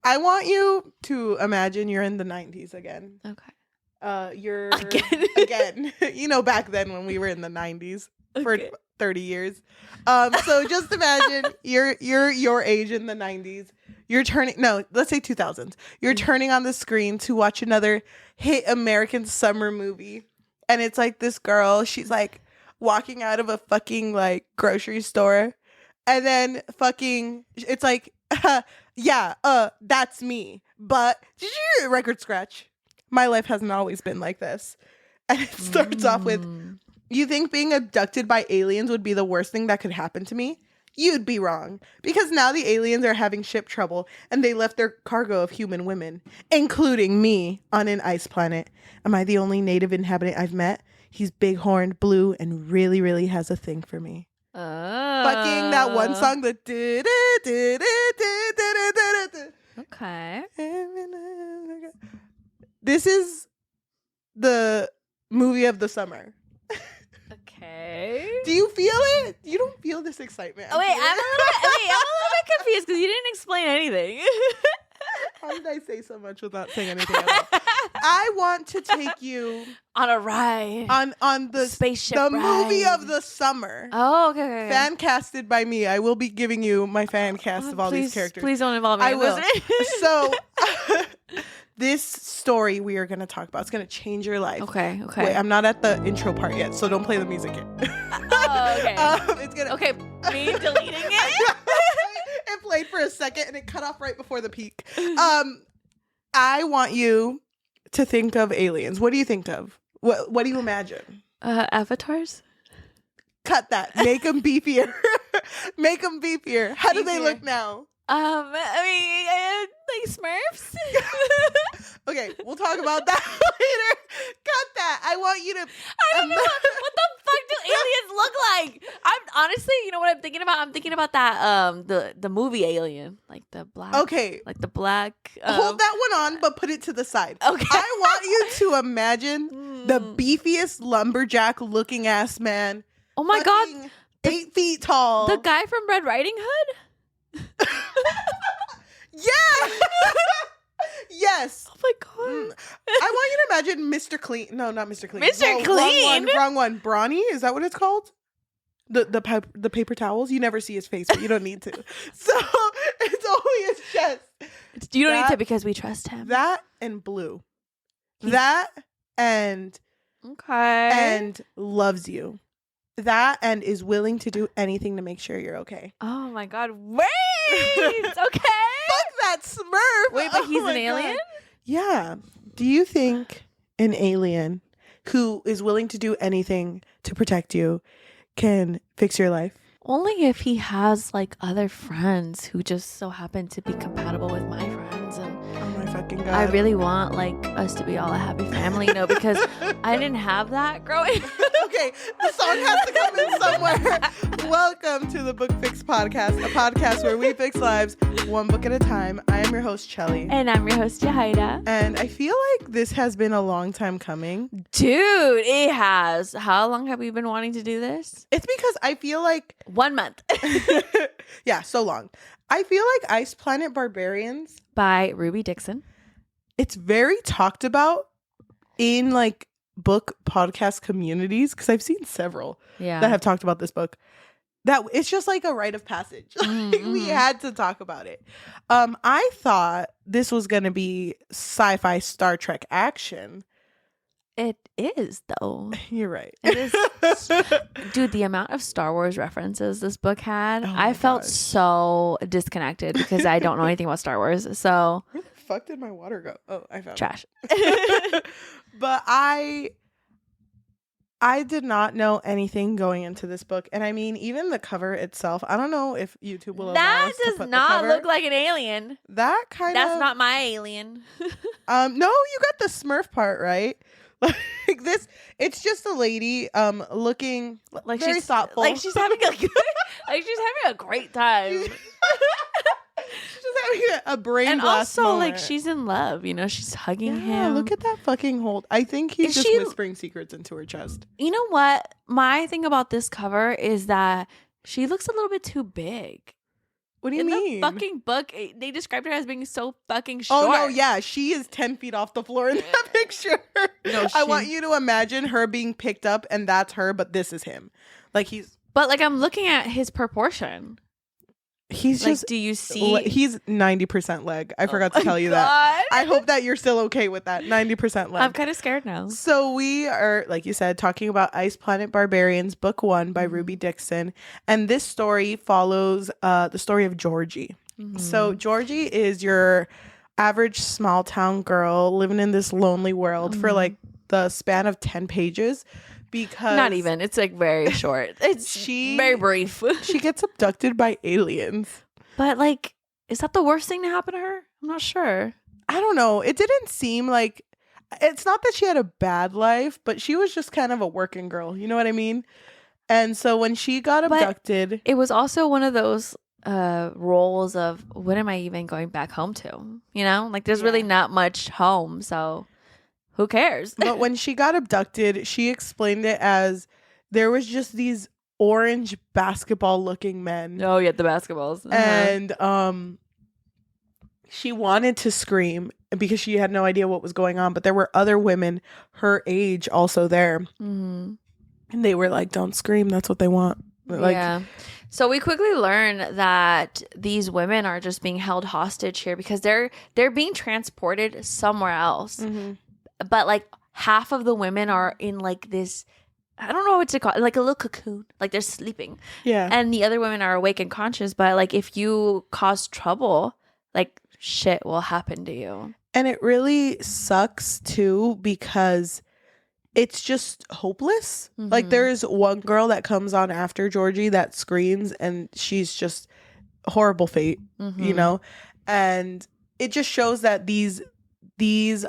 I want you to imagine you're in the 90s again. Okay. You're again. You know, back then when we were in the 90s for 30 years. So just imagine you're your age in the 90s. You're turning let's say 2000s. You're turning on the screen to watch another hit American summer movie, and it's like this girl. She's like walking out of a fucking like grocery store, and then fucking it's like that's me. But record scratch. My life hasn't always been like this. And it starts off with, you think being abducted by aliens would be the worst thing that could happen to me? You'd be wrong. Because now the aliens are having ship trouble and they left their cargo of human women, including me, on an ice planet. Am I the only native inhabitant I've met? He's big-horned, blue, and really, really has a thing for me. Fucking that one song, the Okay. This is the movie of the summer. Okay. Do you feel it? You don't feel this excitement. I'm a little bit confused because you didn't explain anything. How did I say so much without saying anything at all? I want to take you on a ride. On the spaceship the ride. movie of the summer. Oh, okay. Fan casted by me. I will be giving you my fan cast of all these characters. Please don't involve me. I will. So this story we are going to talk about, it's going to change your life. Okay. Wait, I'm not at the intro part yet, so don't play the music yet. Oh, okay. It's gonna. Okay, me deleting it. It played for a second and it cut off right before the peak. I want you to think of aliens. What do you think of? What do you imagine? Avatars. Cut that. Make them beefier. Make them beefier. How do they look now? Like Smurfs. Okay, we'll talk about that later. Cut that. I want you to. I don't know what the fuck do aliens look like. I'm honestly, you know what I'm thinking about? I'm thinking about that the movie Alien, like the black. Okay, like the black. Hold that one on, but put it to the side. Okay. I want you to imagine the beefiest lumberjack looking ass man. Oh my god, 8 feet tall. The guy from Red Riding Hood. Yeah. Yes. Oh my god. I want you to imagine Mr. Clean. No, not Mr. Clean. Mr. Clean. Wrong one. Brawny. Is that what it's called? The paper towels. You never see his face, but you don't need to. So it's only his chest. You don't need to because we trust him. That and blue. That and loves you. That and is willing to do anything to make sure you're okay. Oh my god. Wait. Okay. Fuck that Smurf. Wait, but he's an alien? Yeah. Do you think an alien who is willing to do anything to protect you can fix your life? Only if he has like other friends who just so happen to be compatible with my friends. And oh my fucking god. I really want like us to be all a happy family, because I didn't have that growing up. Okay, the song has to come in somewhere. Welcome to the Book Fix Podcast, a podcast where we fix lives one book at a time. I am your host, Cheli. And I'm your host, Yajaira. And I feel like this has been a long time coming. Dude, it has. How long have we been wanting to do this? It's because I feel like 1 month. Yeah, so long. I feel like Planet Barbarians by Ruby Dixon. It's very talked about in like book podcast communities, because I've seen several that have talked about this book. That it's just like a rite of passage. Like, we had to talk about it. I thought this was gonna be sci-fi Star Trek action. It is, though. You're right. It is. Dude, the amount of Star Wars references this book had, I felt so disconnected because I don't know anything about Star Wars. So where the fuck did my water go? Oh, I found trash. But I did not know anything going into this book. And I mean, even the cover itself, I don't know if YouTube will allow us to put not look like an alien. That kind That's not my alien. No, you got the Smurf part right. Like this, it's just a lady looking like very thoughtful. Like she's having a great time. She's having a brain blast also moment. like she's in love, she's hugging him. Look at that fucking hold. I think he's just whispering secrets into her chest. You know what? My thing about this cover is that she looks a little bit too big. What do you In mean? the fucking book, they described her as being so fucking short. Oh, no, yeah. She is 10 feet off the floor in that picture. No, I want you to imagine her being picked up, and that's her, but this is him. Like, But, like, I'm looking at his proportion. He's like, just... do you see? He's 90% leg. I forgot to tell you that. I hope that you're still okay with that. 90% leg. I'm kind of scared now. So we are, like you said, talking about Planet Barbarians, book 1 by Ruby Dixon. And this story follows the story of Georgie. So Georgie is your average small town girl living in this lonely world for like the span of 10 pages. Because not even. It's like very short. It's very brief. She gets abducted by aliens. But like, is that the worst thing to happen to her? I'm not sure. I don't know. It didn't seem like, it's not that she had a bad life, but she was just kind of a working girl. You know what I mean? And so when she got abducted, it was also one of those roles of, what am I even going back home to? You know, like there's really not much home. So who cares? But when she got abducted, she explained it as there was just these orange basketball looking men. Oh yeah, the basketballs. And she wanted to scream because she had no idea what was going on, but there were other women her age also there. And they were like, don't scream, that's what they want. Like, yeah. So we quickly learn that these women are just being held hostage here because they're being transported somewhere else. But like half of the women are in like this, I don't know what to call it, like a little cocoon, like they're sleeping. Yeah. And the other women are awake and conscious. But like if you cause trouble, like shit will happen to you. And it really sucks too because it's just hopeless. Like there's one girl that comes on after Georgie that screams and she's just horrible fate, you know? And it just shows that these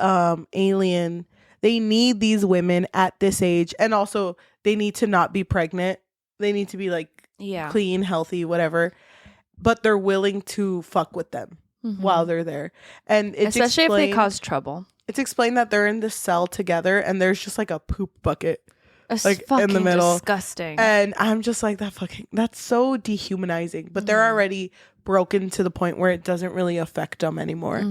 alien, they need these women at this age, and also they need to not be pregnant. They need to be like clean, healthy, whatever. But they're willing to fuck with them while they're there. And it's especially if they cause trouble. It's explained that they're in the cell together and there's just like a poop bucket like in the middle. Disgusting. And I'm just like, that's so dehumanizing. But they're already broken to the point where it doesn't really affect them anymore.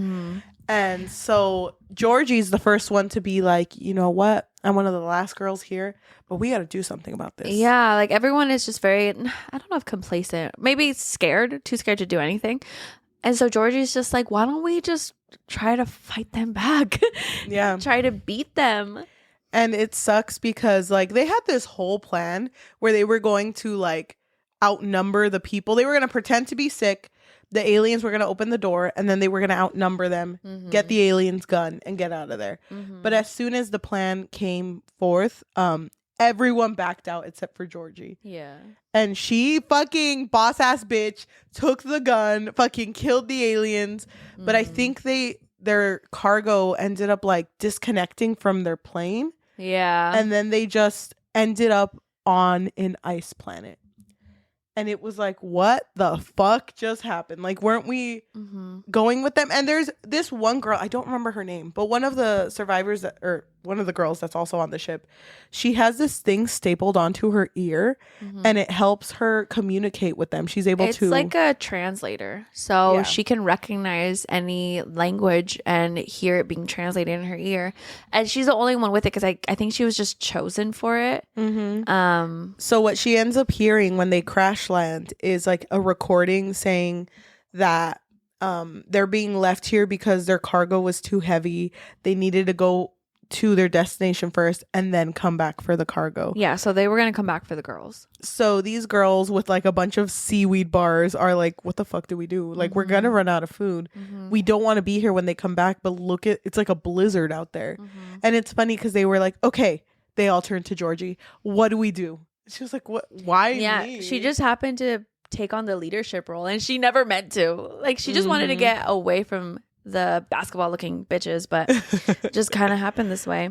And so Georgie's the first one to be like, you know what? I'm one of the last girls here, but we got to do something about this. Yeah, like everyone is just very, I don't know if complacent, maybe scared, too scared to do anything. And so Georgie's just like, why don't we just try to fight them back? Yeah. Try to beat them. And it sucks because like they had this whole plan where they were going to like outnumber the people. They were going to pretend to be sick. The aliens were going to open the door and then they were going to outnumber them, get the alien's gun and get out of there. But as soon as the plan came forth, everyone backed out except for Georgie. Yeah. And she fucking boss ass bitch took the gun, fucking killed the aliens. But I think their cargo ended up like disconnecting from their plane. Yeah. And then they just ended up on an ice planet. And it was like, what the fuck just happened? Like, weren't we going with them? And there's this one girl, I don't remember her name, but one of the survivors or one of the girls that's also on the ship, she has this thing stapled onto her ear and it helps her communicate with them. She's able to. It's like a translator. So she can recognize any language and hear it being translated in her ear. And she's the only one with it because I think she was just chosen for it. So what she ends up hearing when they crash land is like a recording saying that they're being left here because their cargo was too heavy. They needed to go to their destination first and then come back for the cargo. Yeah, so they were going to come back for the girls. So these girls with like a bunch of seaweed bars are like, what the fuck do we do? Like, we're going to run out of food. We don't want to be here when they come back, but look at, it's like a blizzard out there. And it's funny because they were like, okay, they all turned to Georgie. What do we do? She was like, what? Why me? She just happened to take on the leadership role and she never meant to. Like, she just wanted to get away from the basketball looking bitches, but just kind of happened this way.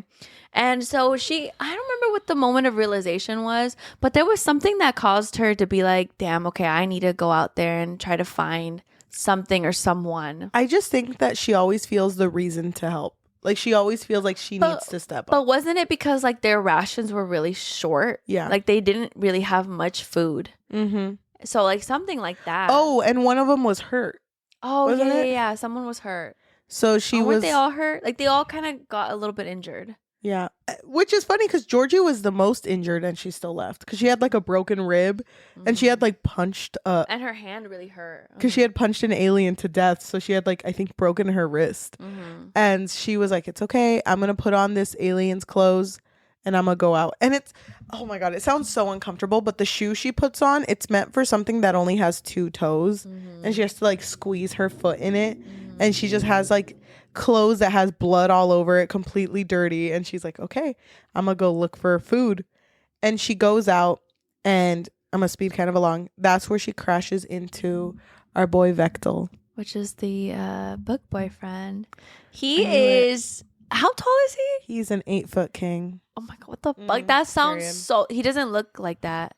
And so I don't remember what the moment of realization was, but there was something that caused her to be like, damn, okay, I need to go out there and try to find something or someone. I just think that she always feels the reason to help. Like, she always feels like she needs to step up. But wasn't it because like their rations were really short? Yeah. Like they didn't really have much food. So like something like that. Oh, and one of them was hurt. Oh, wasn't it? yeah. Someone was hurt. So she Weren't was. they all hurt? Like they all kind of got a little bit injured. Yeah, which is funny because Georgie was the most injured and she still left because she had like a broken rib and she had like punched and her hand really hurt because she had punched an alien to death, so she had like I think broken her wrist. And she was like, it's okay, I'm gonna put on this alien's clothes and I'm gonna go out. And it's, oh my god, it sounds so uncomfortable, but the shoe she puts on, it's meant for something that only has 2 toes and she has to like squeeze her foot in it and she just has like clothes that has blood all over it, completely dirty, and she's like, okay, I'm gonna go look for food. And she goes out, and I'm gonna speed kind of along. That's where she crashes into our boy Vektal, which is the book boyfriend. He is, how tall is he? He's an 8-foot king. Oh my god, what the fuck? That sounds period. so, he doesn't look like that.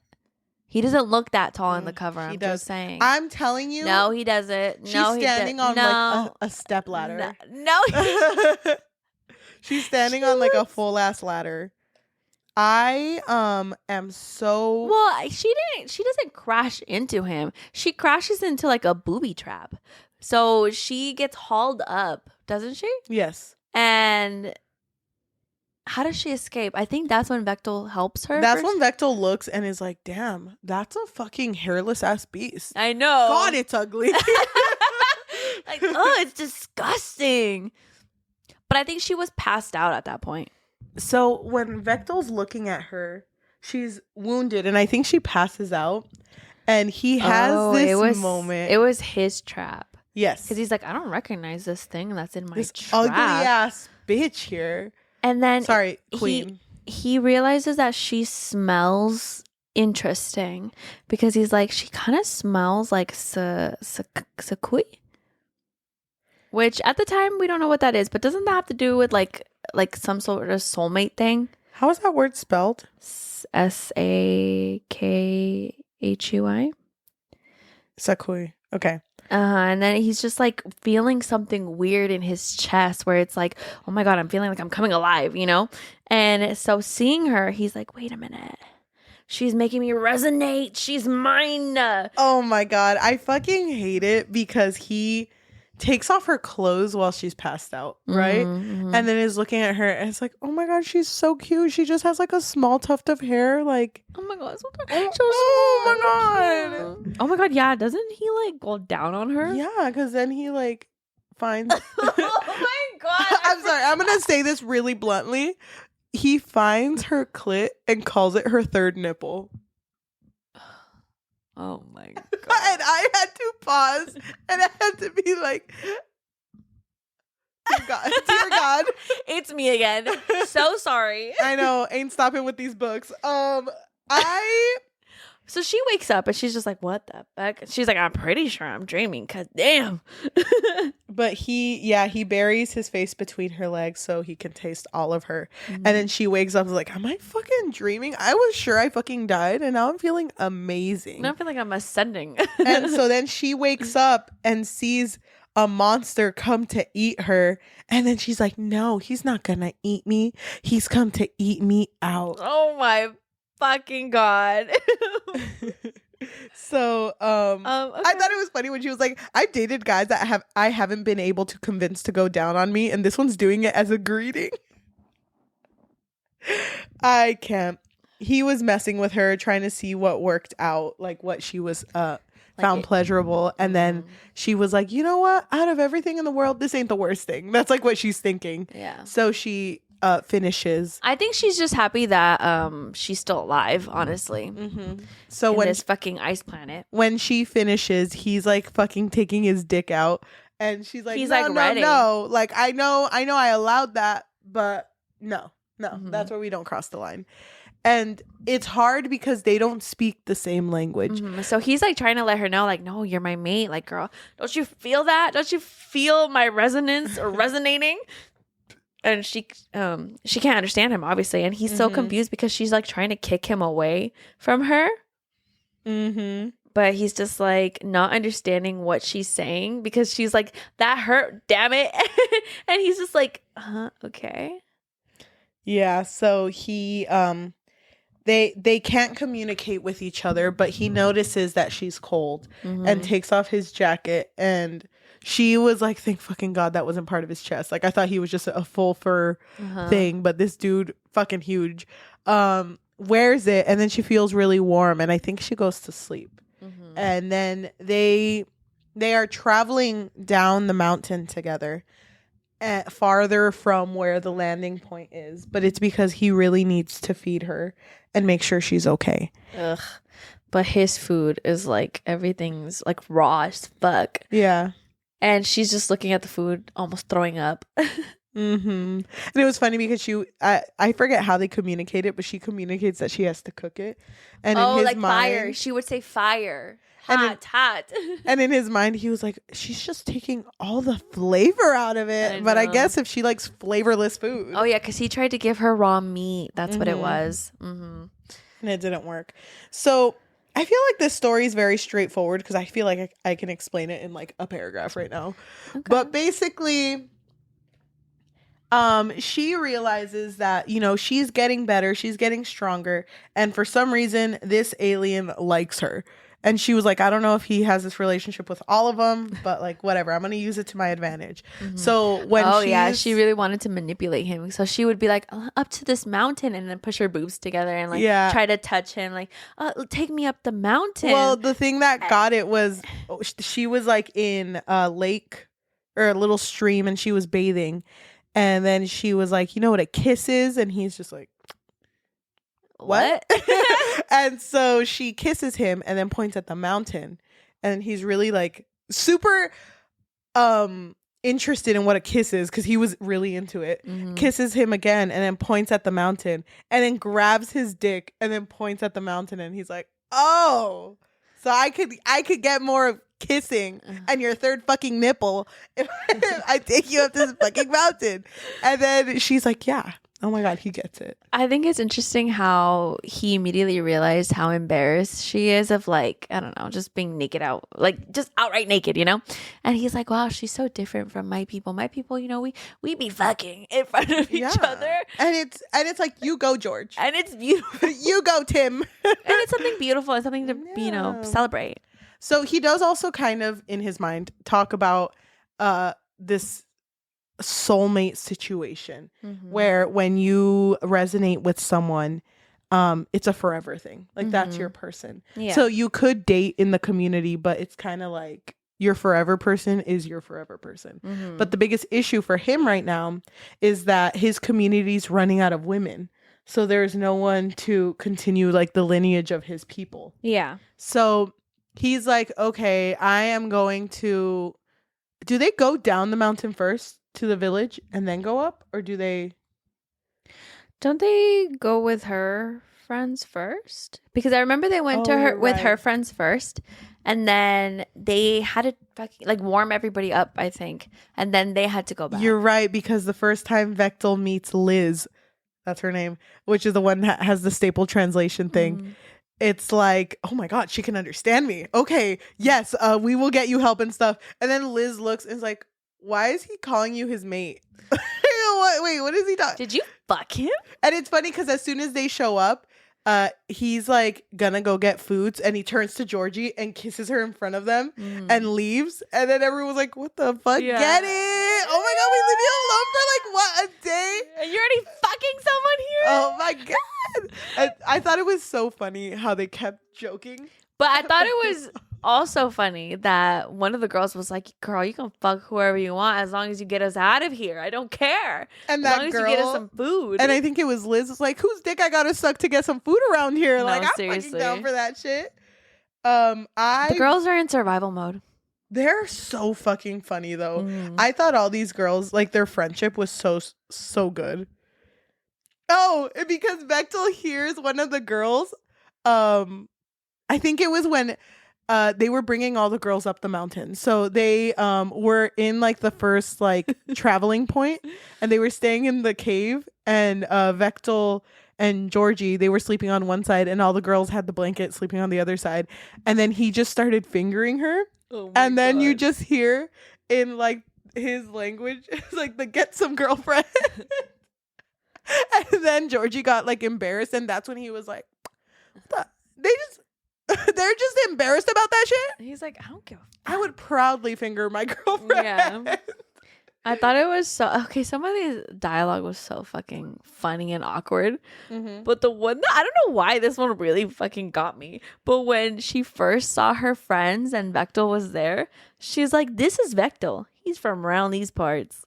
He doesn't look that tall in the cover. I'm just saying. I'm telling you. No, he doesn't. She's standing on like a step ladder. No. She's standing on like a full ass ladder. I am so well. She doesn't crash into him. She crashes into like a booby trap. So she gets hauled up, doesn't she? Yes. And how does she escape? I think that's when Vektal helps her. That's when Vektal looks and is like, damn, that's a fucking hairless ass beast. I know. God, it's ugly. Like, oh, it's disgusting. But I think she was passed out at that point. So when Vektal's looking at her, she's wounded and I think she passes out. And he has this moment. It was his trap. Yes. Because he's like, I don't recognize this thing that's in my this trap. ugly ass bitch here. And then sorry, queen. He realizes that she smells interesting because he's like, she kind of smells like sakui, which at the time we don't know what that is, but doesn't that have to do with like some sort of soulmate thing? How is that word spelled? Sakhui. Sakui. Okay. And then he's just like feeling something weird in his chest where it's like, oh my god, I'm feeling like I'm coming alive, you know? And so seeing her, he's like, wait a minute. She's making me resonate. She's mine. Oh my god. I fucking hate it because he takes off her clothes while she's passed out, right? Mm-hmm. And then is looking at her and it's like, oh my god, she's so cute. She just has like a small tuft of hair. Like, oh my god, so my god. Oh my god, yeah. Doesn't he like go down on her? Yeah, because then he like finds. Oh my god. I'm sorry. I'm going to say this really bluntly. He finds her clit and calls it her third nipple. Oh my god. And I had to pause and I had to be like, dear God. It's me again. So sorry. I know, ain't stopping with these books. So she wakes up and she's just like, what the fuck? She's like, I'm pretty sure I'm dreaming, cause damn. But he buries his face between her legs so he can taste all of her. And then she wakes up and is like, am I fucking dreaming? I was sure I fucking died and now I'm feeling amazing. I feel like I'm ascending. And so then she wakes up and sees a monster come to eat her. And then she's like, no, he's not gonna eat me. He's come to eat me out. Oh my fucking god. So okay. I thought it was funny when she was like, I've dated guys that I haven't been able to convince to go down on me, and this one's doing it as a greeting. I can't. He was messing with her, trying to see what worked out, like what she was found pleasurable. And then she was like, you know what? Out of everything in the world, this ain't the worst thing. That's like what she's thinking. Yeah. So she finishes. I think she's just happy that she's still alive, honestly. So in when this fucking ice planet. When she finishes, he's like fucking taking his dick out. And she's like, he's no, like no, ready. no. Like, I know I allowed that, but no, that's where we don't cross the line. And it's hard because they don't speak the same language. So he's like trying to let her know, like, no, you're my mate. Like, girl, don't you feel that? Don't you feel my resonance or resonating? And she can't understand him, obviously. And he's so confused because she's like trying to kick him away from her. But he's just like not understanding what she's saying because she's like, that hurt, damn it. And he's just like, okay. Yeah. So he they can't communicate with each other, but he notices that she's cold and takes off his jacket, and she was like, thank fucking God that wasn't part of his chest. Like I thought he was just a full fur thing, but this dude fucking huge wears it, and then she feels really warm, and I think she goes to sleep. And then they are traveling down the mountain together, farther from where the landing point is, but it's because he really needs to feed her and make sure she's okay. Ugh. But his food is like, everything's like raw as fuck. Yeah. And she's just looking at the food, almost throwing up. And it was funny because I forget how they communicate it, but she communicates that she has to cook it. And in his like mind, fire. She would say fire. Hot. And in his mind, he was like, she's just taking all the flavor out of it. But I guess if she likes flavorless food. Oh, yeah, because he tried to give her raw meat. That's what it was. And it didn't work. So I feel like this story is very straightforward because I feel like I can explain it in like a paragraph right now. Okay. But basically, she realizes that, you know, she's getting better. She's getting stronger. And for some reason, this alien likes her. And she was like, I don't know if he has this relationship with all of them, but like, whatever. I'm going to use it to my advantage. So when she really wanted to manipulate him. So she would be like, up to this mountain, and then push her boobs together and like try to touch him. Like, take me up the mountain. Well, the thing that got it was she was like in a lake or a little stream, and she was bathing. And then she was like, you know what a kiss is? And he's just like, what? And so she kisses him and then points at the mountain, and he's really like super interested in what a kiss is because he was really into it. Kisses him again and then points at the mountain, and then grabs his dick and then points at the mountain, and he's like, oh, so I could get more of kissing and your third fucking nipple if I take you up this fucking mountain. And then she's like, yeah. Oh my God, he gets it. I think it's interesting how he immediately realized how embarrassed she is of like, I don't know, just being naked out, like just outright naked, you know? And he's like, wow, she's so different from my people. My people, you know, we be fucking in front of each other. And it's like, you go, George. And it's beautiful. You go, Tim. And it's something beautiful and something to, you know, celebrate. So he does also kind of, in his mind, talk about this soulmate situation where when you resonate with someone, it's a forever thing. Like that's your person. Yeah. So you could date in the community, but it's kind of like your forever person is your forever person. But the biggest issue for him right now is that his community's running out of women. So there's no one to continue like the lineage of his people. Yeah. So he's like, okay, I am going to... Do they go down the mountain first to the village and then go up? Or do they... Don't they go with her friends first? Because I remember they went to her with her friends first. And then they had to fucking, like, warm everybody up, I think. And then they had to go back. You're right, because the first time Vektal meets Liz, that's her name, which is the one that has the staple translation thing. It's like, oh my God, she can understand me. Okay, yes, we will get you help and stuff. And then Liz looks and is like, why is he calling you his mate? Wait, what is he talking? Did you fuck him? And it's funny because as soon as they show up, he's like gonna go get foods, and he turns to Georgie and kisses her in front of them and leaves. And then everyone's like, what the fuck? Yeah. Get it? Oh my God, we leave you alone for like what, a day? And you're already fucking someone here? Oh my God. I thought it was so funny how they kept joking. But I thought it was also funny that one of the girls was like, girl, you can fuck whoever you want as long as you get us out of here. I don't care. And as that long girl, as you get us some food. And I think it was Liz was like, whose dick I gotta suck to get some food around here? No, like, I'm seriously. fucking down for that shit. The girls are in survival mode. They're so fucking funny though. I thought all these girls, like, their friendship was so good. Oh, because Vektal hears one of the girls, I think it was when they were bringing all the girls up the mountain. So they were in like the first like traveling point, and they were staying in the cave, and Vektal and Georgie, they were sleeping on one side, and all the girls had the blanket sleeping on the other side. And then he just started fingering her. And then you just hear in like his language, it's like the get some girlfriend. And then Georgie got like embarrassed, and that's when he was like, They just they're just embarrassed about that shit. He's like, I don't give a fuck. I would proudly finger my girlfriend. Yeah. I thought it was so okay. Some of these dialogue was so fucking funny and awkward, but the one that I don't know why this one really fucking got me. But when she first saw her friends and Vektal was there, she's like, "This is Vektal. He's from around these parts."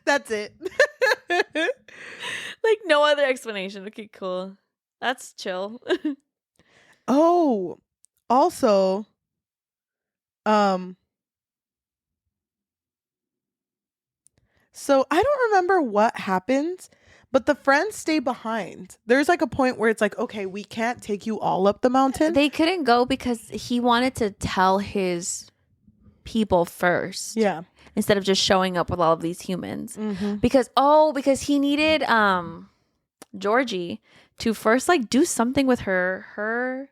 That's it. Like no other explanation. Okay, cool. That's chill. Oh, also, so I don't remember what happens, but the friends stay behind. There's like a point where it's like, okay, we can't take you all up the mountain. They couldn't go because he wanted to tell his people first. Yeah. Instead of just showing up with all of these humans. Mm-hmm. Because he needed Georgie to first like do something with her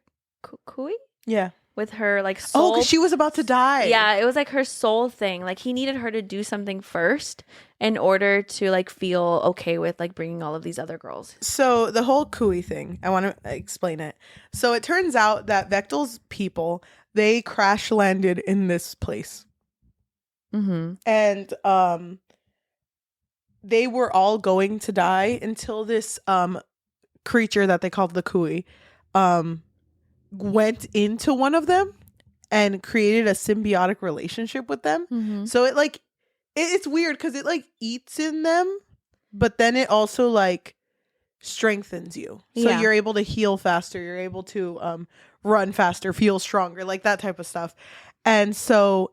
kui? Yeah. With her like soul. Oh, because she was about to die. Yeah, it was like her soul thing. Like he needed her to do something first in order to like feel okay with like bringing all of these other girls. So the whole Kui thing, I want to explain it. So it turns out that Vektal's people, they crash landed in this place. Mm-hmm. And they were all going to die until this creature that they called the Kui went into one of them and created a symbiotic relationship with them. Mm-hmm. So it like it's weird because it like eats in them, but then it also like strengthens you. So Yeah. you're able to heal faster, you're able to run faster, feel stronger, like that type of stuff. And so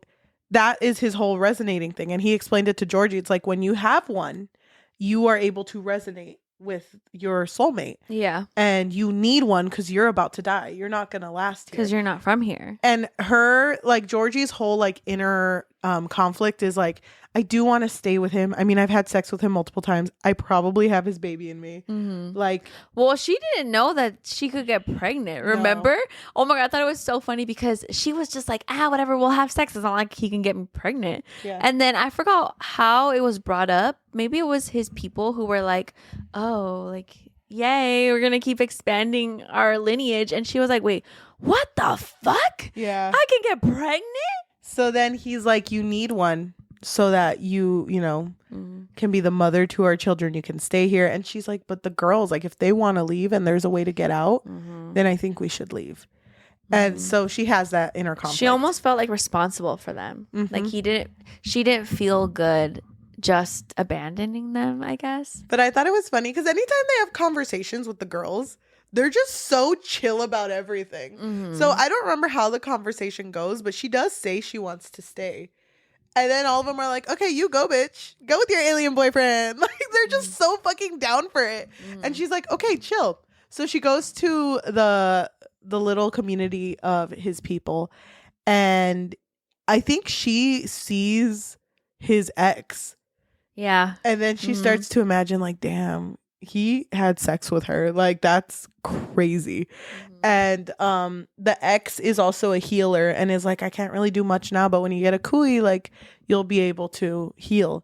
that is his whole resonating thing. And he explained it to Georgie. It's like when you have one, you are able to resonate with your soulmate. Yeah. And you need one because you're about to die. You're not going to last here. Because you're not from here. And her, like Georgie's whole like inner conflict is like, I do want to stay with him. I mean, I've had sex with him multiple times. I probably have his baby in me. Mm-hmm. Like, well, she didn't know that she could get pregnant. Remember? No. Oh my God. I thought it was so funny because she was just like, whatever, we'll have sex. It's not like he can get me pregnant. Yeah. And then I forgot how it was brought up. Maybe it was his people who were like, oh, like, yay, we're going to keep expanding our lineage. And she was like, wait, what the fuck? Yeah. I can get pregnant? So then he's like, you need one so that you know, can be the mother to our children. You can stay here. And she's like, but the girls, like, if they want to leave and there's a way to get out, then I think we should leave. And so she has that inner conflict. She almost felt like responsible for them. Like she didn't feel good just abandoning them, I guess. But I thought it was funny because anytime they have conversations with the girls, they're just so chill about everything. So I don't remember how the conversation goes, but she does say she wants to stay. And then all of them are like, okay, you go, bitch. Go with your alien boyfriend. Like, they're just so fucking down for it. And she's like, okay, chill. So she goes to the little community of his people. And I think she sees his ex. Yeah. And then she starts to imagine, like, damn, he had sex with her. Like, that's crazy. And the ex is also a healer and is like, I can't really do much now, but when you get a kui, like, you'll be able to heal.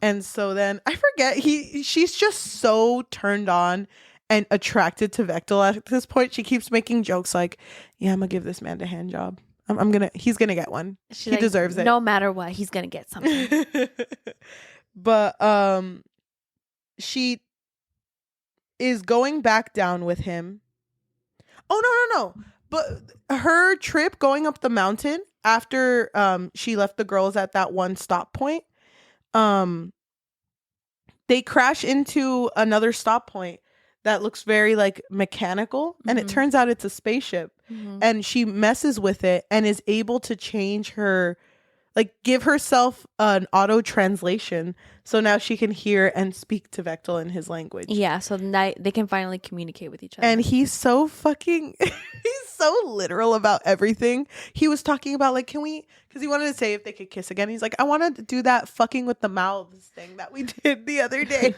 And so then I forget, she's just so turned on and attracted to Vektal at this point. She keeps making jokes like, yeah, I'm gonna give this man a hand job. He's gonna get one. He deserves it. No matter what, he's gonna get something. But she is going back down with him. Oh, no. But her trip going up the mountain after she left the girls at that one stop point, they crash into another stop point that looks very like mechanical. And it turns out it's a spaceship. And she messes with it and is able to change her, like, give herself an auto translation. So now she can hear and speak to Vektal in his language. Yeah, so they can finally communicate with each other. And he's so fucking, he's so literal about everything. He was talking about, like, because he wanted to say if they could kiss again. He's like, I want to do that fucking with the mouths thing that we did the other day.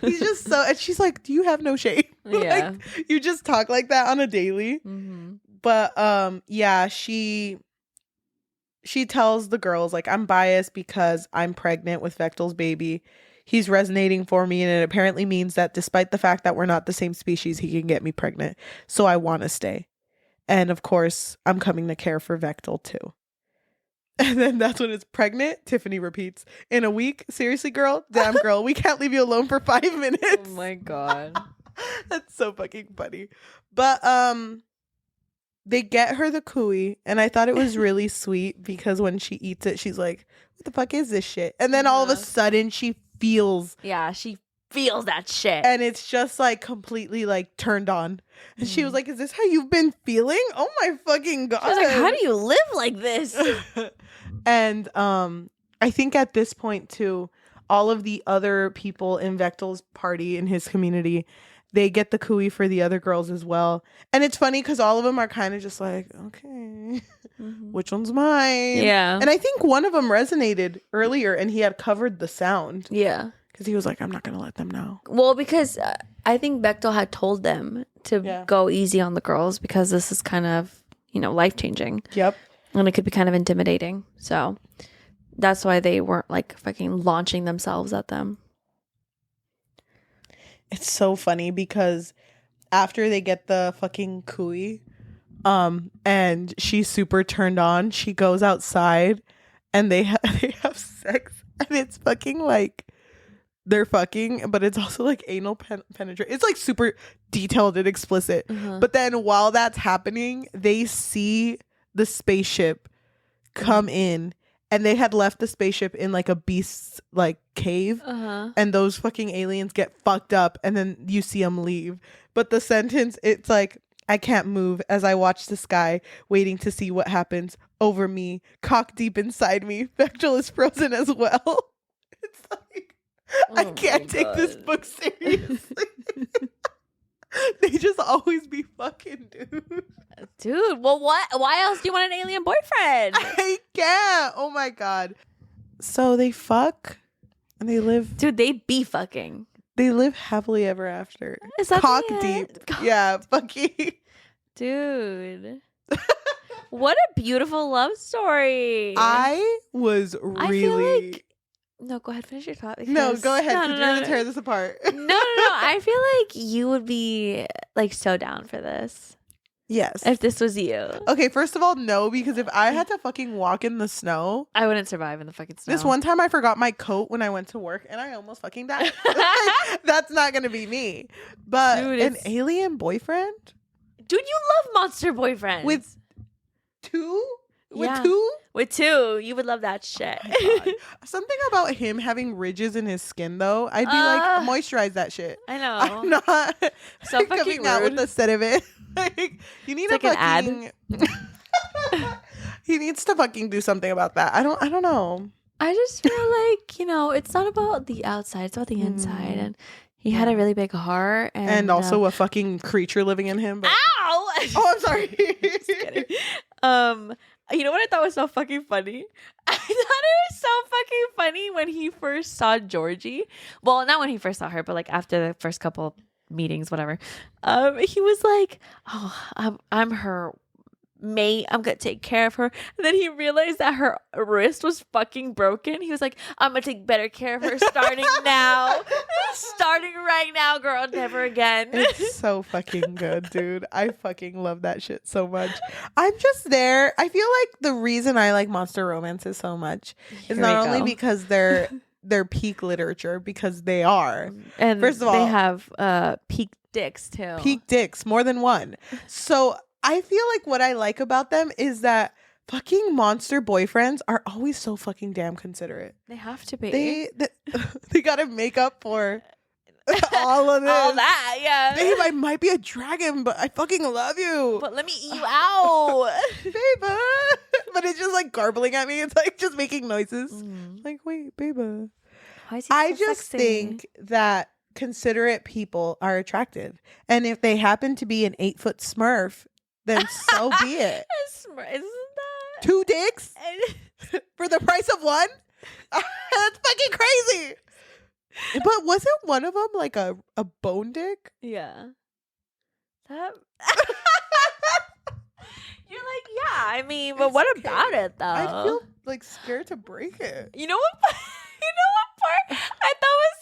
He's just so, and she's like, do you have no shame? Yeah. Like, you just talk like that on a daily. But yeah, she tells the girls, like, I'm biased because I'm pregnant with Vektal's baby. He's resonating for me, and it apparently means that despite the fact that we're not the same species, he can get me pregnant. So I want to stay. And of course, I'm coming to care for Vektal too. And then that's when it's pregnant. Tiffany repeats, in a week? Seriously, girl? Damn, girl. We can't leave you alone for 5 minutes. Oh my God. That's so fucking funny. But they get her the cooey, and I thought it was really sweet because when she eats it, she's like, what the fuck is this shit? And then all of a sudden she feels. Yeah, she feels that shit. And it's just like completely like turned on. And she was like, is this how you've been feeling? Oh my fucking God. She was like, how do you live like this? And I think at this point too, all of the other people in Vektal's party, in his community, they get the cooey for the other girls as well. And it's funny because all of them are kind of just like, okay, which one's mine? Yeah. And I think one of them resonated earlier and he had covered the sound. Yeah. Because he was like, I'm not going to let them know. Well, because I think Vektal had told them to go easy on the girls because this is kind of, life-changing. Yep. And it could be kind of intimidating. So that's why they weren't like fucking launching themselves at them. It's so funny because after they get the fucking cooey, and she's super turned on, she goes outside and they have sex, and it's fucking like they're fucking, but it's also like anal penetration. It's like super detailed and explicit. But then while that's happening, they see the spaceship come in. And they had left the spaceship in like a beast's like cave. And those fucking aliens get fucked up. And then you see them leave. But the sentence, it's like, I can't move as I watch the sky, waiting to see what happens over me. Cock deep inside me. Vektal is frozen as well. It's like, I can't take this book seriously. They just always be fucking, dude. Well, what? Why else do you want an alien boyfriend? I can't. Oh my God. So they fuck and they live. Dude, they be fucking. They live happily ever after. Is that cock the deep? end? Yeah, fucking. Dude. What a beautiful love story. I was really. No, go ahead. Finish your thought. No, go ahead. Because you're going to tear this apart. No. I feel like you would be like so down for this. Yes. If this was you. Okay, first of all, no, because if I had to fucking walk in the snow. I wouldn't survive in the fucking snow. This one time I forgot my coat when I went to work and I almost fucking died. That's not going to be me. But dude, an alien boyfriend? Dude, you love monster boyfriends. With two? With two, you would love that shit. Oh something about him having ridges in his skin, though. I'd be like, moisturize that shit. I know. I'm not so fucking coming rude. out with the set of it. Like, you need it's a like fucking ad. He needs to fucking do something about that. I don't know. I just feel like, it's not about the outside, it's about the inside. And he had a really big heart. And also a fucking creature living in him. But... Ow! Oh, I'm sorry. Just kidding. You know what I thought was so fucking funny? I thought it was so fucking funny when he first saw Georgie. Well, not when he first saw her, but like after the first couple meetings, whatever. He was like, "Oh, I'm her mate. I'm gonna take care of her." And then he realized that her wrist was fucking broken. He was like, "I'm gonna take better care of her starting now, starting right now, girl. Never again." It's so fucking good, dude. I fucking love that shit so much. I'm just there. I feel like the reason I like monster romances so much is not only because they're peak literature, because they are. And first of all, they have peak dicks too. Peak dicks, more than one. So I feel like what I like about them is that fucking monster boyfriends are always so fucking damn considerate. They have to be. They gotta make up for all of this. All that, yeah. Babe, I might be a dragon, but I fucking love you. But let me eat you out. Babe. But it's just like garbling at me. It's like just making noises. Like, wait, babe. I just think that considerate people are attractive. And if they happen to be an 8-foot smurf, then so be it. Isn't that 2 dicks for the price of one? That's fucking crazy. But wasn't one of them like a bone dick? Yeah. That you're like, yeah. I mean, but what about it though? I feel like scared to break it. You know what? You know what part I thought was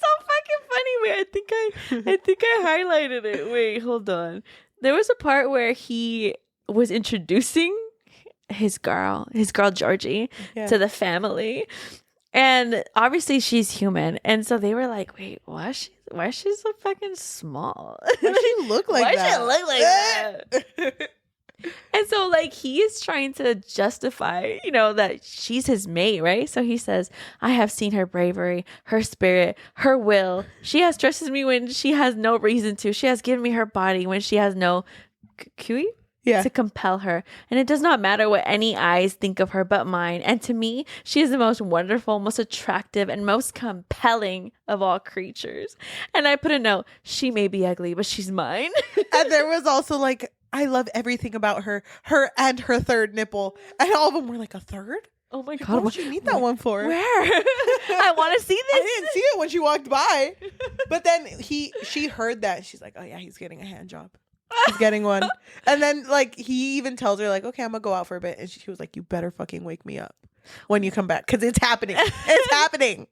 I think I highlighted it. Wait, hold on. There was a part where he was introducing his girl Georgie to the family. And obviously she's human. And so they were like, wait, why is she so fucking small? Why does she look like that? Why does she look like that? And so like he is trying to justify, that she's his mate, right? So he says, I have seen her bravery, her spirit, her will. She has trusted me when she has no reason to. She has given me her body when she has no to compel her. And it does not matter what any eyes think of her but mine. And to me, she is the most wonderful, most attractive, and most compelling of all creatures. And I put a note, she may be ugly, but she's mine. And there was also like, I love everything about her and her third nipple. And all of them were like, a third? Oh my God. What did you need that one for? Where? I want to see this. I didn't see it when she walked by. But then she heard that. She's like, oh yeah, he's getting a hand job. He's getting one. And then like he even tells her like, okay, I'm gonna go out for a bit. And she was like, you better fucking wake me up when you come back, because it's happening. It's happening.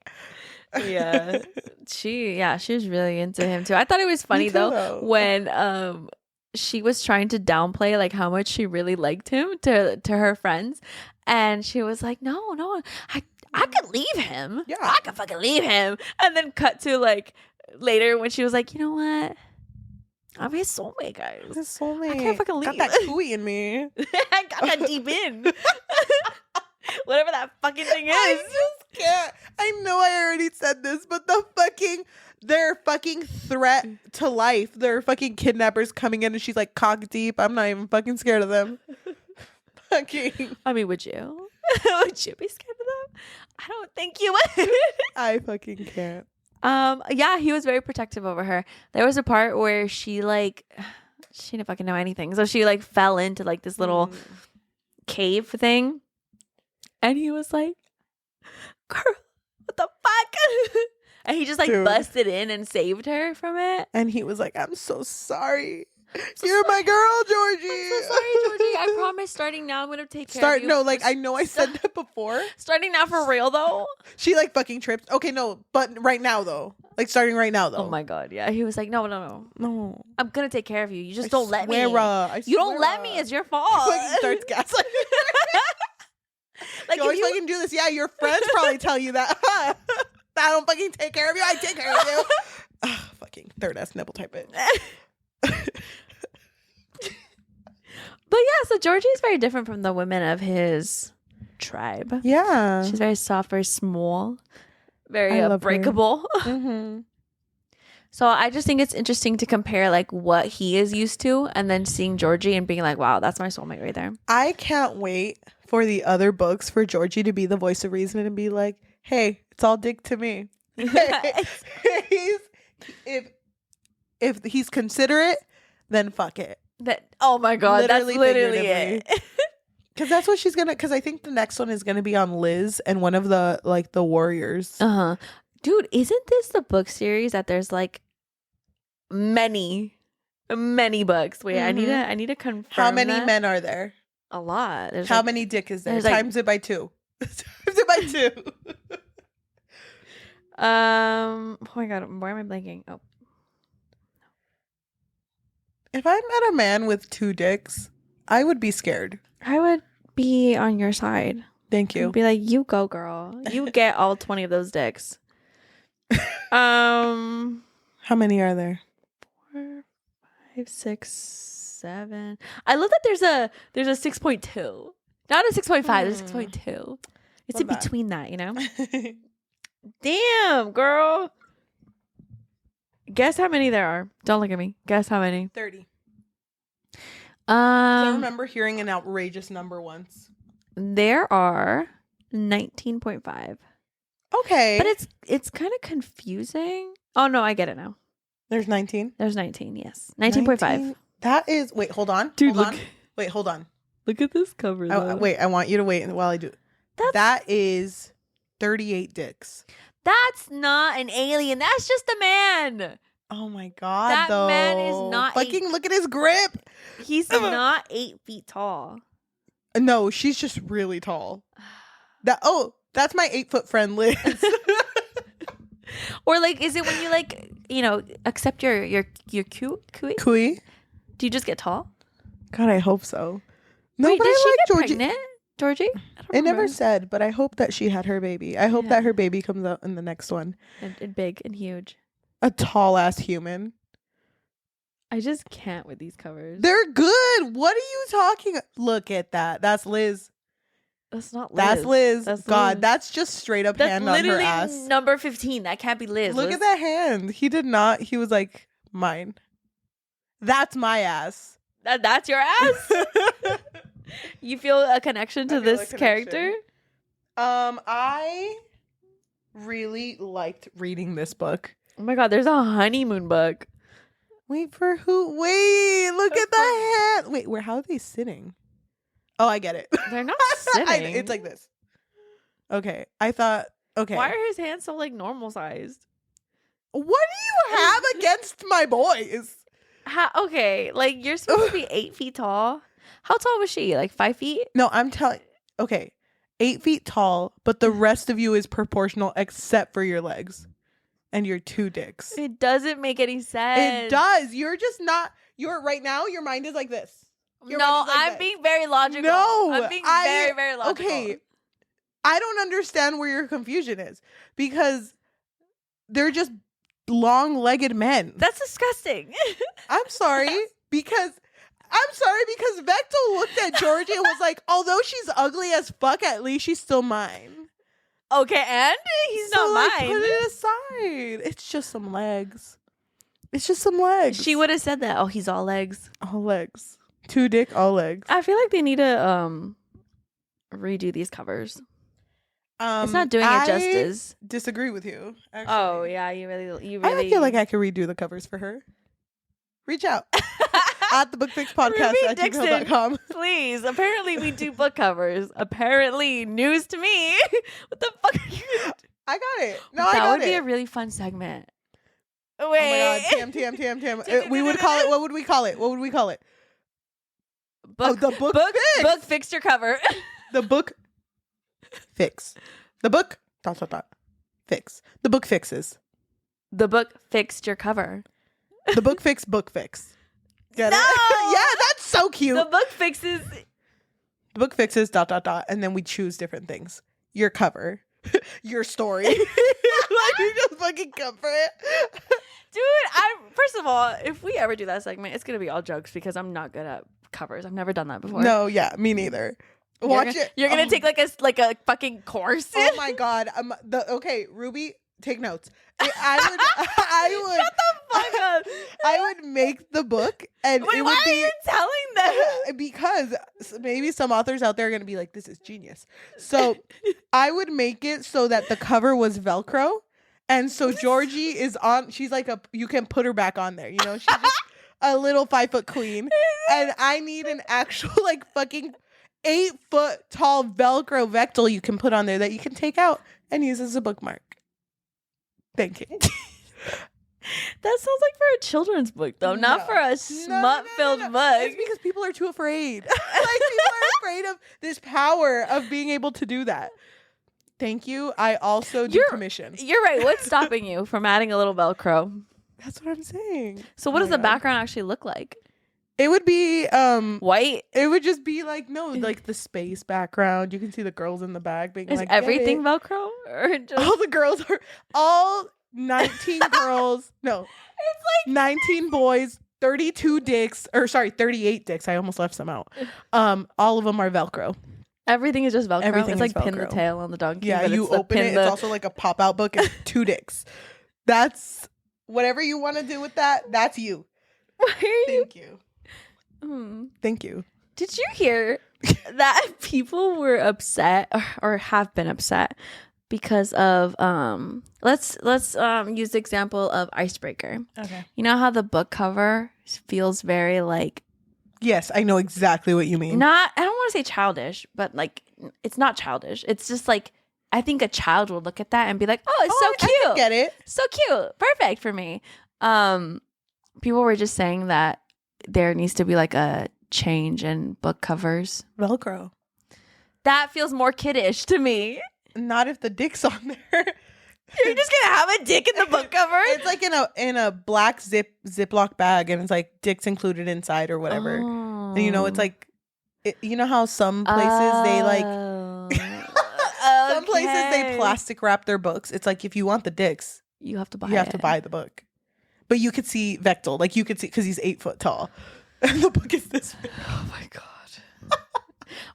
Yeah. She was really into him too. I thought it was funny though when she was trying to downplay like how much she really liked him to her friends. And she was like, no, I could leave him. Yeah. I could fucking leave him. And then cut to like later when she was like, you know what? I'm his soulmate, guys. His soulmate. I can't fucking leave. Got that cooey in me. I got that deep in. Whatever that fucking thing is. I just can't. I know I already said this, but their fucking threat to life. Their fucking kidnappers coming in and she's like cock deep. I'm not even fucking scared of them. Fucking. I mean, would you? Would you be scared of them? I don't think you would. I fucking can't. Yeah, he was very protective over her. There was a part where she didn't fucking know anything. So she like fell into like this little cave thing. And he was like, girl, what the fuck? And he just like busted in and saved her from it. And he was like, I'm so sorry. You're my girl, Georgie. I'm so sorry, Georgie. I promise starting now I'm going to take care of you. No, like I know I said that before. Starting now for real though. She like fucking tripped. Okay, no, but right now though. Like starting right now though. Oh my God, yeah. He was like, no. I'm going to take care of you. You just don't let me. You don't let me. It's your fault. He starts gaslighting. Like you always fucking do this. Yeah, your friends probably tell you that. I don't fucking take care of you. I take care of you. Fucking third ass nipple type it. But yeah, so Georgie is very different from the women of his tribe. Yeah. She's very soft, very small, very breakable. Mm-hmm. So I just think it's interesting to compare like what he is used to and then seeing Georgie and being like, wow, that's my soulmate right there. I can't wait for the other books for Georgie to be the voice of reason and be like, hey, it's all dick to me. If he's considerate, then fuck it. Oh my God, that's literally it. Because that's what she's gonna. Because I think the next one is gonna be on Liz and one of the like the warriors. Dude, isn't this the book series that there's like many books? Wait, Mm-hmm. I need to confirm. How many men are there? A lot. How like, many dick is there? Times it by 2. Times it by 2. Oh my God, why am I blanking? Oh. If I met a man with 2 dicks, I would be scared. I would be on your side. Thank you. I'd be like, you go, girl. You get all 20 of those dicks. How many are there? 4, 5, 6, 7. I love that there's a 6.2. Not a 6.5, there's a 6.2. It's in between that, you know? Damn, girl. Guess how many there are. Don't look at me. Guess how many. 30. I remember hearing an outrageous number once. There are 19.5. Okay. But it's kind of confusing. Oh no, I get it now. There's 19? There's 19, yes. 19.5. That is wait, hold on. Dude, hold on. Wait, hold on. Look at this cover though. Wait, I want you to wait while I do. That is 38 dicks. That's not an alien. That's just a man. Oh my God, that man is not fucking look at his grip. He's not 8 feet tall. No, she's just really tall. That's my 8-foot friend Liz. Or like, is it when you like accept your cute? Kui? Do you just get tall? God, I hope so. No, Wait, but did I she like get Georgie. pregnant? Georgie? I don't It never remember. said, but I hope that she had her baby. I hope that her baby comes out in the next one. And big and huge. A tall ass human. I just can't with these covers. They're good. What are you talking? Look at that. That's Liz. That's not Liz. That's Liz. That's God, Liz. that's just straight up That's hand on her literally ass. number 15. That can't be Liz. Look Liz. at that hand. He did not. He was like, mine. That's my ass. That's your ass? You feel a connection to I feel this a connection. character? I really liked reading this book. Oh my God, there's a honeymoon book. Wait for who? Wait, look at the hand. Wait, how are they sitting? Oh, I get it. They're not sitting. It's like this. Okay, I thought. Okay, Why are his hands so like normal sized? what do you have against my boys? Okay, like you're supposed to be 8 feet tall. How tall was she? Like 5 feet? No, I'm telling. Okay, 8 feet tall, but the rest of you is proportional except for your legs and your 2 dicks. It doesn't make any sense. It does. You're just not. You're right now. Your mind is like this. Your mind No, is like I'm this. being very logical. No, I'm being very, very logical. Okay, I don't understand where your confusion is because they're just long-legged men. That's disgusting. I'm sorry because Vektal looked at Georgie and was like, although she's ugly as fuck, at least she's still mine. Okay, and he's So, not like, mine. put it aside. It's just some legs. It's just some legs. She would have said that. Oh, he's all legs. all legs. 2 dick, all legs. I feel like they need to redo these covers. It's not doing it justice. Disagree with you. Actually. Oh yeah, you really. I feel like I could redo the covers for her. Reach out at the bookfixpodcast Ruby at Dixon. gmail.com. Please. Apparently we do book covers. Apparently, news to me. What the fuck are you? I got it. No, That I got would be it. a really fun segment. Wait. Oh my god, TM. We would call it. What would we call it? Book, the book fix. Book fixed your cover. The book fix. The book fix. The book fixes. The book fixed your cover. The book fix. Get No! it? Yeah, that's so cute. The book fixes. The book fixes ... and then we choose different things. Your cover, your story. Like you just fucking cover it. Dude, first of all, if we ever do that segment, it's gonna be all jokes because I'm not good at covers. I've never done that before. No, yeah, me neither. Watch it. You're gonna take like a fucking course. Oh my god. Okay, Ruby, take notes. I would. Shut the fuck up. I would make the book, and Wait, it why would are be you telling them? because maybe some authors out there are gonna be like, "This is genius." So I would make it so that the cover was Velcro, and so Georgie is on. She's like you can put her back on there. You know, she's just a little 5-foot queen, and I need an actual like fucking 8-foot tall Velcro Vektal you can put on there that you can take out and use as a bookmark. Thank you. That sounds like for a children's book, though, not for a smut-filled book. It's because people are too afraid. Like people are afraid of this power of being able to do that. Thank you. I also do commission. You're right. What's stopping you from adding a little Velcro? That's what I'm saying. So what Oh does my the God. background actually look like? It would be White? it would just be like like the space background. You can see the girls in the back being Is like everything "Get Velcro? Or just it." All the girls are all 19 girls. No. it's like 19 boys, 32 dicks, or sorry, 38 dicks. I almost left some out. All of them are Velcro. everything is just Velcro. Everything it's is like pin the Velcro. tail on the donkey. Yeah, but you it's the open pin it. the- It's also like a pop-out book and 2 dicks. That's whatever you want to do with that. That's you. Why are you? Thank you. Thank you. Did you hear that people were upset or have been upset because of let's use the example of Icebreaker. Okay. You know how the book cover feels very like Yes, I know exactly what you mean. not, I don't want to say childish, but like it's not childish. It's just like I think a child will look at that and be like, "Oh, it's so I cute. can get it. So cute. Perfect for me." People were just saying that there needs to be like a change in book covers. Velcro. That feels more kiddish to me. Not if the dick's on there. You're just gonna have have a dick in the book cover? It's like in a black Ziploc bag, and it's like dicks included inside or whatever. Oh. And it's like, you know how some places they like, some places they plastic wrap their books. It's like if you want the dicks, you have to buy. You have to buy the book. But you could see Vektal, like you could see because he's 8 foot tall, and the book is this big. Oh my god.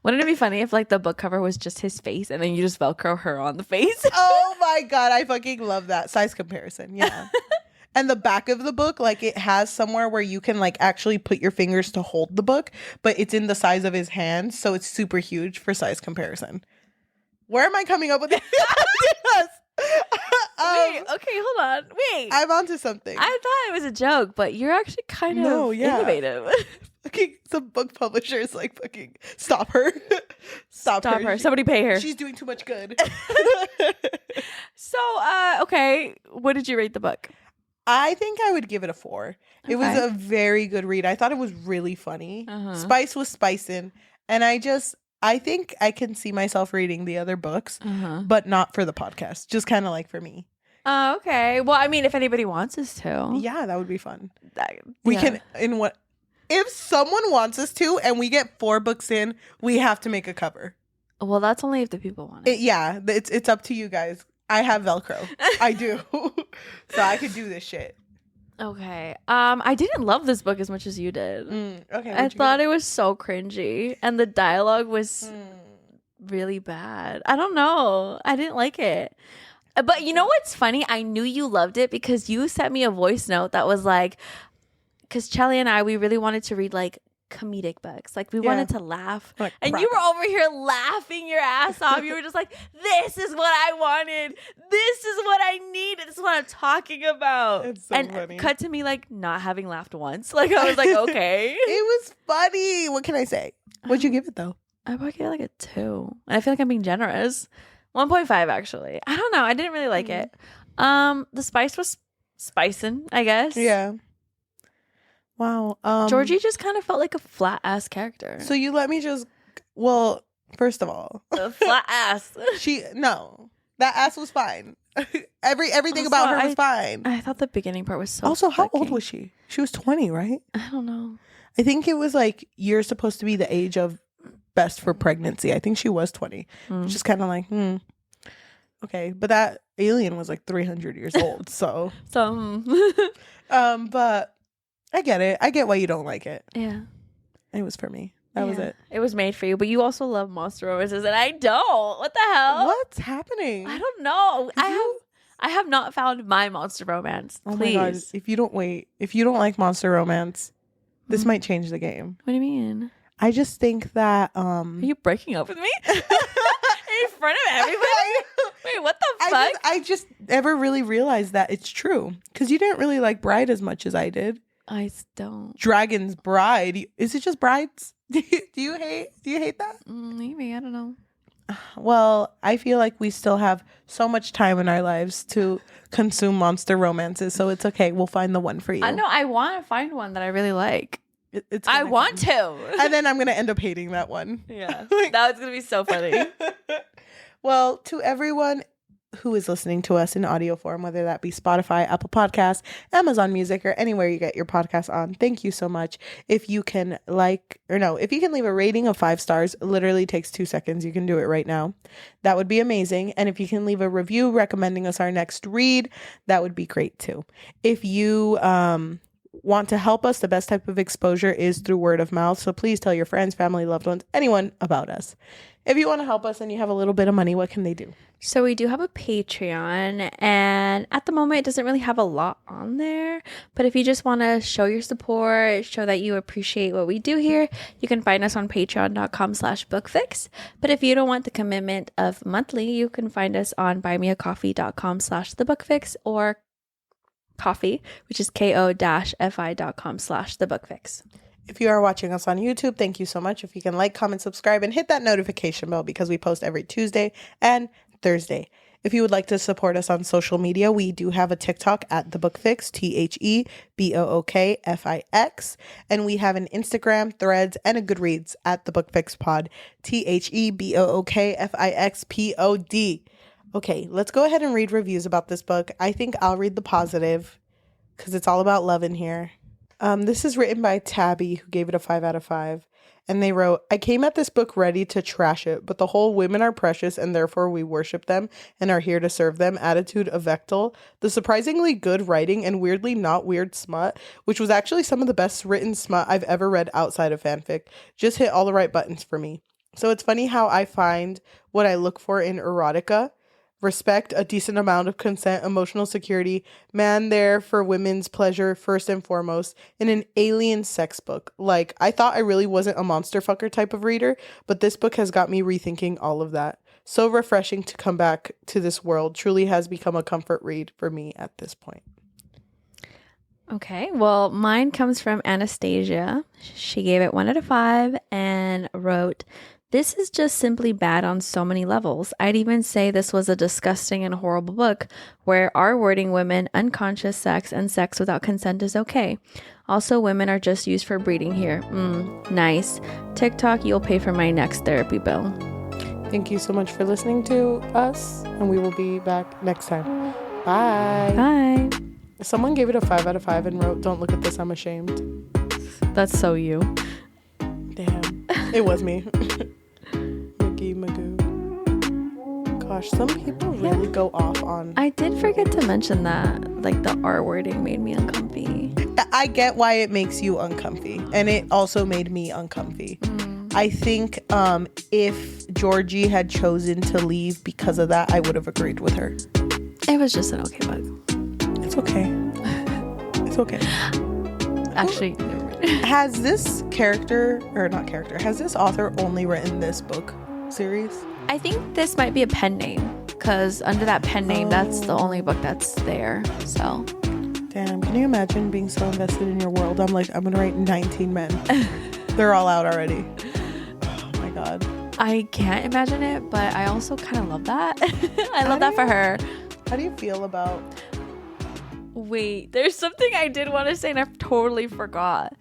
Wouldn't it be funny if like the book cover was just his face and then you just Velcro her on the face? Oh my god, I fucking love that size comparison. Yeah. And the back of the book, like it has somewhere where you can like actually put your fingers to hold the book, but it's in the size of his hand, so it's super huge for size comparison. Where am I coming up with this? Wait, okay, hold on. Wait. I'm onto something. I thought it was a joke, but you're actually kind of innovative. Fucking some book publishers like fucking stop her. Stop her. Somebody pay her. She's doing too much good. So, okay. What did you rate the book? I think I would give it a 4. It was a very good read. I thought it was really funny. Spice was spicing. And I think I can see myself reading the other books, but not for the podcast. Just kind of like for me. Okay. Well, I mean, if anybody wants us to. Yeah, that would be fun. We can, if someone wants us to and we get 4 books in, we have to make a cover. Well, that's only if the people want it. It's up to you guys. I have Velcro. I do. So I could do this shit. Okay. I didn't love this book as much as you did. Okay. I thought it was so cringy and the dialogue was really bad. I don't know. I didn't like it. But you know what's funny? I knew you loved it because you sent me a voice note that was like, because Cheli and I, we really wanted to read like comedic books. Like we wanted to laugh. Like, and you were over here laughing your ass off. You were just like, this is what I wanted. This is what I needed. This is what I'm talking about. It's so funny. Cut to me like not having laughed once. Like I was like, okay. It was funny. What can I say? What'd you give it though? I probably gave it like a 2. And I feel like I'm being generous. 1.5 actually. I don't know. I didn't really like it. The spice was spicing, I guess. Yeah. Wow. Georgie just kind of felt like a flat ass character. So you let me just first of all. A flat ass. That ass was fine. Everything Also, about her was fine. I thought the beginning part was so Also, how old fucking- was she? She was 20, right? I don't know. I think it was like you're supposed to be the age of best for pregnancy. I think she was 20. Just kind of like, okay. But that alien was like 300 years old. So but I get it. I get why you don't like it. Yeah. It was for me. That was it. It was made for you, but you also love monster romances, and I don't. What the hell? What's happening? I don't know. I have not found my monster romance. Oh Please. my god! If you don't like monster romance, this might change the game. What do you mean? I just think that Are you breaking up with me? In front of everybody? Wait, what the fuck? I just never really realized that it's true because you didn't really like Bride as much as I did. I don't. Dragon's Bride. Is it just Brides? Do you hate that? Maybe, I don't know. Well, I feel like we still have so much time in our lives to consume monster romances, so it's okay. We'll find the one for you. I know. I want to find one that I really like. I want to. And then I'm going to end up hating that one. Yeah. That was going to be so funny. Well, to everyone who is listening to us in audio form, whether that be Spotify, Apple Podcasts, Amazon Music, or anywhere you get your podcast on, thank you so much. If you can if you can leave a rating of 5 stars, it literally takes 2 seconds. You can do it right now. That would be amazing. And if you can leave a review recommending us our next read, that would be great too. If you want to help us, the best type of exposure is through word of mouth. So please tell your friends, family, loved ones, anyone about us. If you want to help us and you have a little bit of money, what can they do? So we do have a Patreon, and at the moment it doesn't really have a lot on there, but if you just want to show your support, show that you appreciate what we do here, you can find us on patreon.com/bookfix. But if you don't want the commitment of monthly, you can find us on buymeacoffee.com/thebookfix or coffee, which is ko-fi.com/thebookfix. If you are watching us on YouTube, thank you so much. If you can like, comment, subscribe, and hit that notification bell because we post every Tuesday and Thursday. If you would like to support us on social media, we do have a TikTok at The Book Fix, THEBOOKFIX. And we have an Instagram, Threads, and a Goodreads at The Book Fix Pod, THEBOOKFIXPOD. Okay, let's go ahead and read reviews about this book. I think I'll read the positive because it's all about love in here. This is written by Tabby, who gave it a 5 out of 5. And they wrote, I came at this book ready to trash it, but the whole women are precious and therefore we worship them and are here to serve them attitude of Vektal, the surprisingly good writing and weirdly not weird smut, which was actually some of the best written smut I've ever read outside of fanfic, just hit all the right buttons for me. So it's funny how I find what I look for in erotica. Respect, a decent amount of consent, emotional security, man there for women's pleasure first and foremost, in an alien sex book. Like, I thought I really wasn't a monster fucker type of reader, but this book has got me rethinking all of that. So refreshing to come back to this world. Truly has become a comfort read for me at this point. Okay, well, mine comes from Anastasia. She gave it 1 out of 5 and wrote, this is just simply bad on so many levels. I'd even say this was a disgusting and horrible book where R-wording women, unconscious sex, and sex without consent is okay. Also, women are just used for breeding here. Nice. TikTok, you'll pay for my next therapy bill. Thank you so much for listening to us, and we will be back next time. Bye. Bye. Someone gave it a 5 out of 5 and wrote, don't look at this, I'm ashamed. That's so you. Damn. It was me. Magoo. Gosh, some people really go off on. I did forget to mention that, like, the R wording made me uncomfy. I get why it makes you uncomfy, and it also made me uncomfy. I think if Georgie had chosen to leave because of that, I would have agreed with her. It was just an okay book. It's okay. It's okay. Actually, has this has this author only written this book series? I think this might be a pen name because under that pen name, that's the only book that's there. So, damn, can you imagine being so invested in your world? I'm like, I'm gonna write 19 men. They're all out already. Oh my god. I can't imagine it, but I also kind of love that. I love that for her. How do you feel about? Wait, there's something I did want to say and I totally forgot.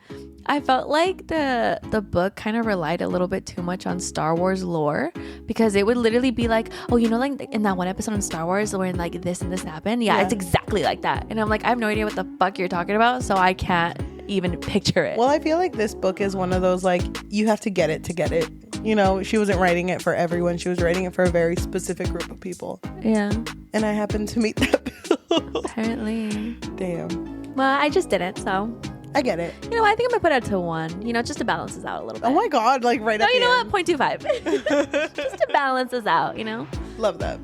I felt like the book kind of relied a little bit too much on Star Wars lore because it would literally be like, oh, you know, like in that one episode on Star Wars where like this and this happened? Yeah, it's exactly like that. And I'm like, I have no idea what the fuck you're talking about, so I can't even picture it. Well, I feel like this book is one of those, like, you have to get it to get it. You know, she wasn't writing it for everyone. She was writing it for a very specific group of people. Yeah. And I happened to meet that bill. Apparently. Damn. Well, I just didn't, so. I get it. You know, I think I'm going to put it to 1, you know, just to balance this out a little bit. Oh my God, like right no, at the end. No, you know end. what? 0.25. Just to balance this out, you know? Love that.